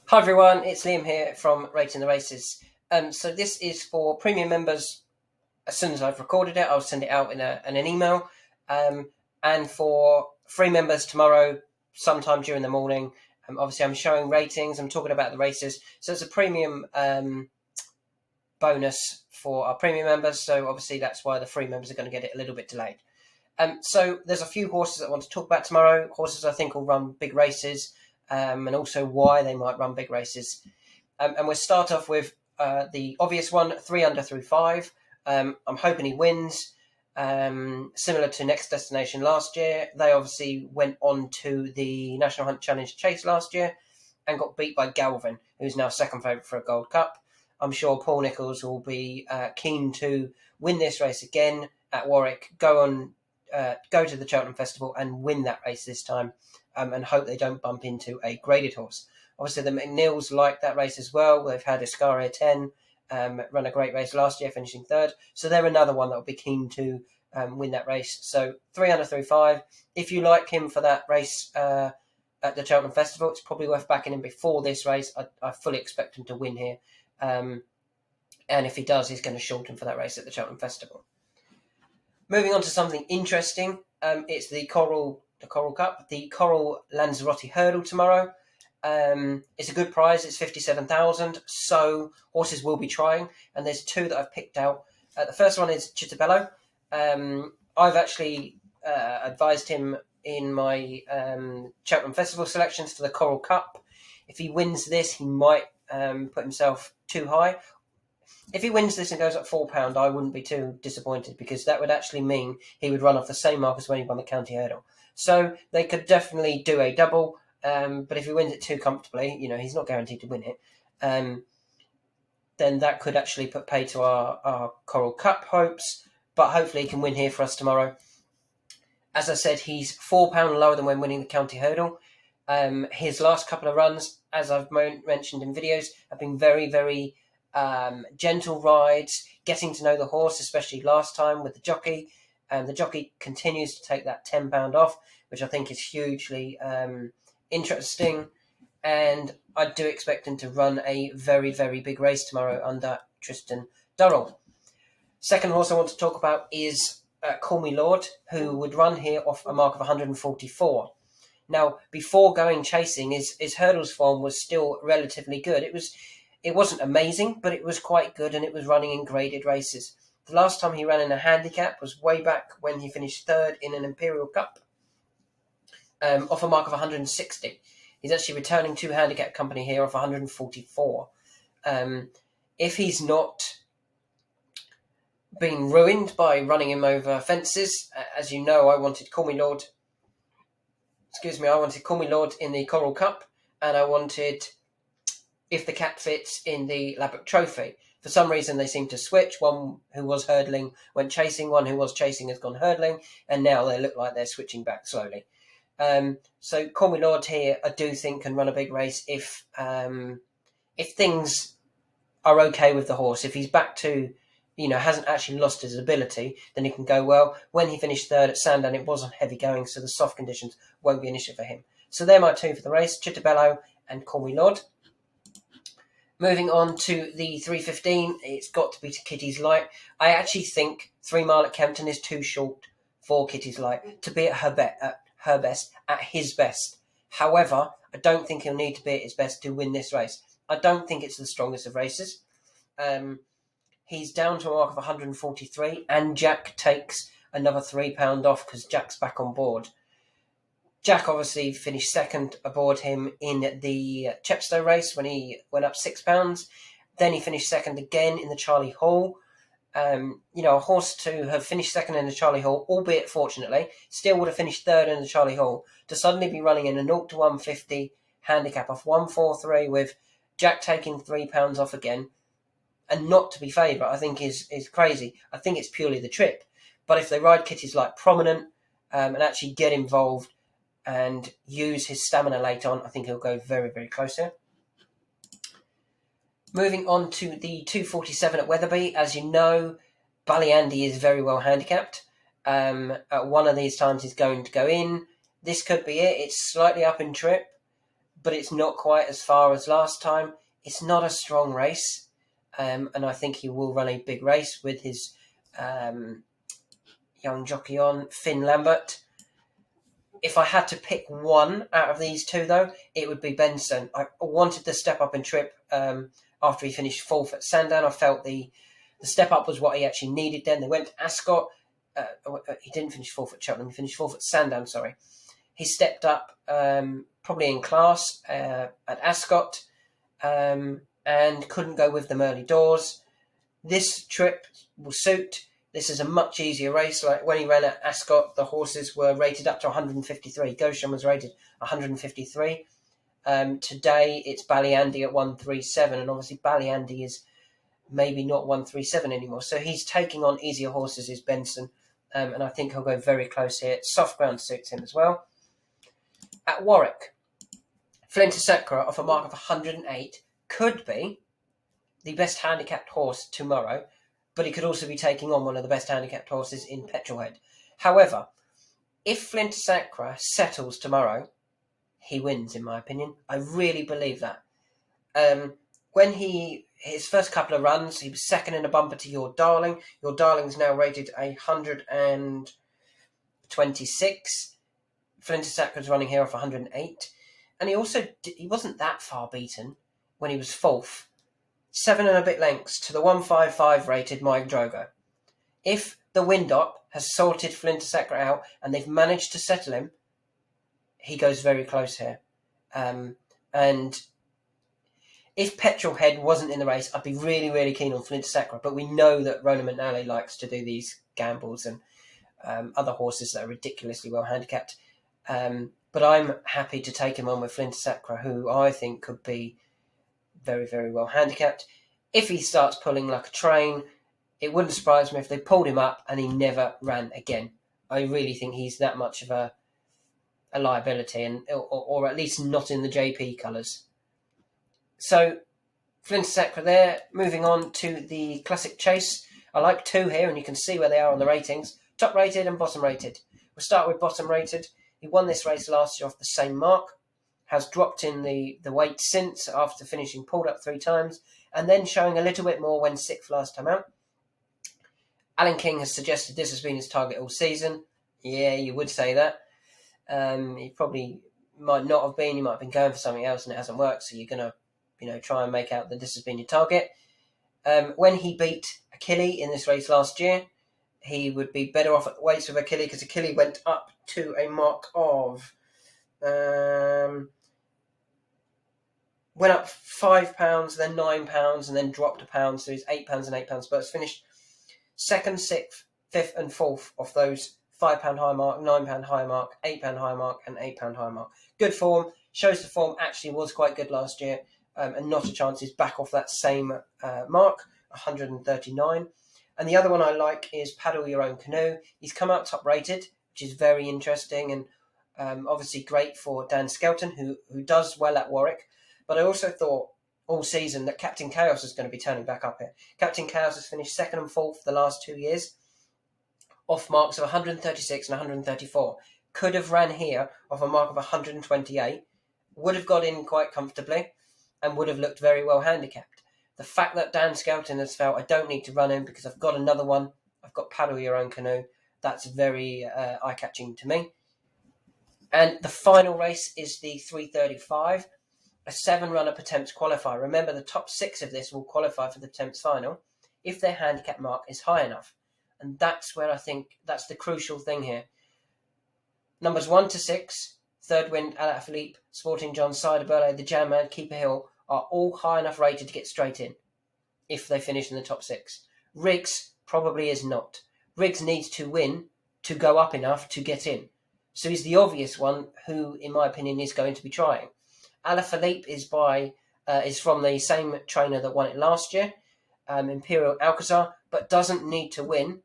Hi everyone, it's Liam here from Rating the Races. So this is for premium members. As soon as I've recorded it, I'll send it out in an email. And for free members tomorrow, sometime during the morning. Obviously, I'm showing ratings. I'm talking about the races. So it's a premium bonus for our premium members. So obviously, that's why the free members are going to get it a little bit delayed. So there's a few horses that I want to talk about tomorrow. Horses I think will run big races. And also why they might run big races. And we'll start off with the obvious one, 3 under through 5. I'm hoping he wins. Similar to Next Destination last year, they obviously went on to the National Hunt Challenge Chase last year and got beat by Galvin, who's now second favourite for a Gold Cup. I'm sure Paul Nicholls will be keen to win this race again at Warwick, go to the Cheltenham Festival and win that race this time, and hope they don't bump into a graded horse. Obviously, the McNeils like that race as well. They've had Iscaria 10 run a great race last year, finishing third. So they're another one that will be keen to win that race. So 3 under through 5. If you like him for that race at the Cheltenham Festival, it's probably worth backing him before this race. I fully expect him to win here. And if he does, he's going to shorten for that race at the Cheltenham Festival. Moving on to something interesting, it's the Coral Cup, the Coral Lanzarote Hurdle tomorrow. It's a good prize. It's 57,000. So horses will be trying, and there's two that I've picked out. The first one is Chitabello. I've actually advised him in my Cheltenham Festival selections for the Coral Cup. If he wins this, he might put himself too high. If he wins this and goes up £4, I wouldn't be too disappointed, because that would actually mean he would run off the same mark as when he won the County Hurdle. So they could definitely do a double. But if he wins it too comfortably, he's not guaranteed to win it, then that could actually put pay to our Coral Cup hopes. But hopefully he can win here for us tomorrow. As I said, he's £4 lower than when winning the County Hurdle. His last couple of runs, as I've mentioned in videos, have been very, very gentle rides, getting to know the horse, especially last time with the jockey. The jockey continues to take that £10 off, which I think is hugely interesting, and I do expect him to run a very, very big race tomorrow under Tristan Durrell. Second horse I want to talk about is Call Me Lord, who would run here off a mark of 144. Now, before going chasing, his hurdles form was still relatively good. It wasn't amazing, but it was quite good, and it was running in graded races. The last time he ran in a handicap was way back when he finished third in an Imperial Cup, off a mark of 160. He's actually returning to handicap company here off 144. If he's not been ruined by running him over fences, as you know, I wanted Call Me Lord in the Coral Cup, and I wanted If the Cat Fits in the Ladbroke Trophy. For some reason, they seem to switch. One who was hurdling went chasing, one who was chasing has gone hurdling, and now they look like they're switching back slowly. So Call Me Lord here, I do think can run a big race if things are okay with the horse. If he's back to, hasn't actually lost his ability, then he can go well. When he finished third at Sandown, it wasn't heavy going, so the soft conditions won't be an issue for him. So they're my two for the race, Chitabello and Call Me Lord. Moving on to the 3:15, it's got to be to Kitty's Light. I actually think 3 Mile at Kempton is too short for Kitty's Light to be at his best. However, I don't think he'll need to be at his best to win this race. I don't think it's the strongest of races. He's down to a mark of 143, and Jack takes another £3 off because Jack's back on board. Jack obviously finished second aboard him in the Chepstow race when he went up £6. Then he finished second again in the Charlie Hall. A horse to have finished second in the Charlie Hall, albeit fortunately, still would have finished third in the Charlie Hall, to suddenly be running in a 0 to 150 handicap off 143 with Jack taking £3 off again, and not to be favourite, I think is crazy. I think it's purely the trip. But if they ride Kitty's Light prominent and actually get involved and use his stamina late on, I think he'll go very, very close here. Moving on to the 247 at Wetherby. As you know, Ballyandy is very well handicapped. At one of these times he's going to go in. This could be it. It's slightly up in trip, but it's not quite as far as last time. It's not a strong race, and I think he will run a big race with his young jockey on, Finn Lambert. If I had to pick one out of these two, though, it would be Benson. I wanted the step up in trip after he finished fourth at Sandown. I felt the step up was what he actually needed then. They went to Ascot. He didn't finish fourth at Cheltenham. He finished fourth at Sandown, sorry. He stepped up probably in class at Ascot and couldn't go with them early doors. This trip will suit. This is a much easier race. Like when he ran at Ascot, the horses were rated up to 153. Goshen was rated 153. Today, it's Ballyandy at 137, and obviously Ballyandy is maybe not 137 anymore. So he's taking on easier horses, is Benson, and I think he'll go very close here. Soft ground suits him as well. At Warwick, Flintasecra off a mark of 108 could be the best handicapped horse tomorrow, but he could also be taking on one of the best handicapped horses in Petrolhead. However, if Flintasecra settles tomorrow, he wins, in my opinion. I really believe that. When his first couple of runs, he was second in a bumper to Your Darling. Your Darling's now rated 126. Flintasecra's running here off 108. And he wasn't that far beaten when he was fourth. 7 and a bit lengths to the 155 rated Mike Drogo. If the Windop has sorted Flintasecra out and they've managed to settle him, he goes very close here. And if Petrolhead wasn't in the race, I'd be really, really keen on Flintasecra. But we know that Ronan McNally likes to do these gambles and other horses that are ridiculously well handicapped. But I'm happy to take him on with Flintasecra, who I think could be very, very well handicapped. If he starts pulling like a train, it wouldn't surprise me if they pulled him up and he never ran again. I really think he's that much of a liability, and or at least not in the JP colours. So Flintasecra there. Moving on to the Classic Chase. I like two here, and you can see where they are on the ratings. Top rated and bottom rated. We'll start with bottom rated. He won this race last year off the same mark. Has dropped in the weight since after finishing pulled up 3 times and then showing a little bit more when 6th last time out. Alan King has suggested this has been his target all season. Yeah, you would say that. He probably might not have been. He might have been going for something else and it hasn't worked. So you're going to, try and make out that this has been your target. When he beat Achille in this race last year, he would be better off at weights with Achille because Achille went up to a mark of... went up £5, then £9, and then dropped £1. So he's £8 and £8. But it's finished 2nd, 6th, 5th, and 4th of those £5 high mark, £9 high mark, £8 high mark, and £8 high mark. Good form. Shows the form actually was quite good last year, and not a chance he's back off that same mark, 139. And the other one I like is Paddle Your Own Canoe. He's come out top rated, which is very interesting and obviously great for Dan Skelton, who does well at Warwick. But I also thought all season that Captain Chaos is going to be turning back up here. Captain Chaos has finished 2nd and 4th the last 2 years, off marks of 136 and 134. Could have ran here off a mark of 128, would have got in quite comfortably, and would have looked very well handicapped. The fact that Dan Skelton has felt I don't need to run him because I've got another one, I've got Paddle Your Own Canoe, that's very eye-catching to me. And the final race is the 335. A 7-runner Pertemps qualifier. Remember, the top 6 of this will qualify for the Pertemps final if their handicap mark is high enough. And that's where I think that's the crucial thing here. Numbers 1 to 6, Third Wind, Alaphilippe, Sporting John, Cider Burley, the Jam Man, Keeper Hill, are all high enough rated to get straight in if they finish in the top 6. Riggs probably is not. Riggs needs to win to go up enough to get in. So he's the obvious one who, in my opinion, is going to be trying. Alaphilippe is from the same trainer that won it last year, Imperial Alcazar, but doesn't need to win.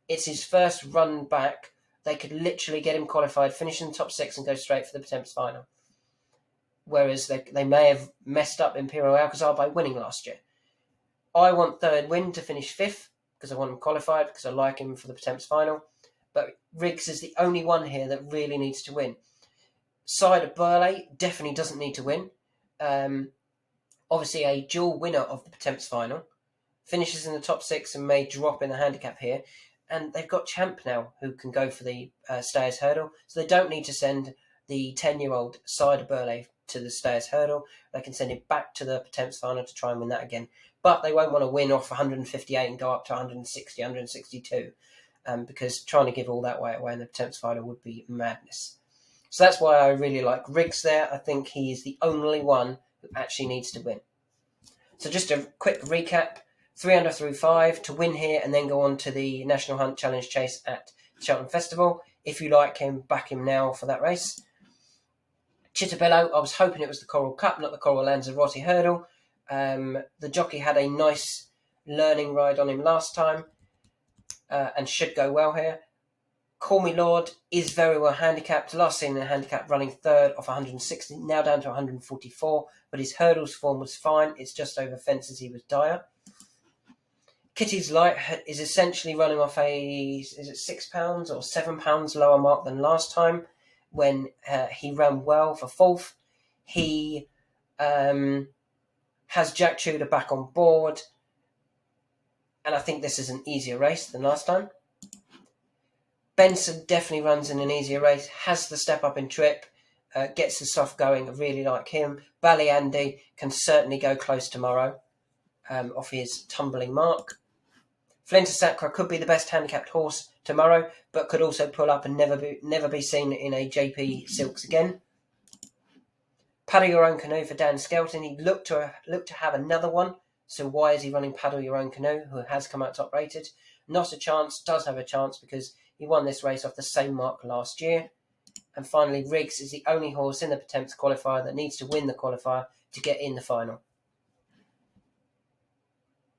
It's his first run back. They could literally get him qualified, finish in the top 6 and go straight for the Pertemps final. Whereas they may have messed up Imperial Alcazar by winning last year. I want Third Wind to finish 5th because I want him qualified because I like him for the Pertemps final. But Riggs is the only one here that really needs to win. Side of Burley definitely doesn't need to win. Obviously, a dual winner of the Temps final. Finishes in the top 6 and may drop in the handicap here. And they've got Champ now who can go for the Stayers Hurdle. So they don't need to send the 10-year-old Side of Burley to the Stayers Hurdle. They can send it back to the Temps final to try and win that again. But they won't want to win off 158 and go up to 160, 162. Because trying to give all that way away in the Temps final would be madness. So that's why I really like Riggs there. I think he is the only one who actually needs to win. So just a quick recap. 3 under through 5 to win here and then go on to the National Hunt Challenge Chase at Cheltenham Festival. If you like him, back him now for that race. Chittabello, I was hoping it was the Coral Cup, not the Coral Lanzarote Hurdle. The jockey had a nice learning ride on him last time and should go well here. Call Me Lord is very well handicapped. Last seen in a handicap running 3rd off 160, now down to 144, but his hurdles form was fine. It's just over fences he was dire. Kitty's Light is essentially running off is it £6 or £7 lower mark than last time when he ran well for 4th. He has Jack Tudor back on board, and I think this is an easier race than last time. Benson definitely runs in an easier race, has the step up in trip, gets the soft going. I really like him. Bally Andy can certainly go close tomorrow off his tumbling mark. Flinta Sacra could be the best handicapped horse tomorrow, but could also pull up and never be seen in a JP Silks again. Paddle Your Own Canoe for Dan Skelton. He looked to have another one, so why is he running Paddle Your Own Canoe, who has come out top rated? Not a chance, does have a chance because he won this race off the same mark last year. And finally, Riggs is the only horse in the Temps qualifier that needs to win the qualifier to get in the final.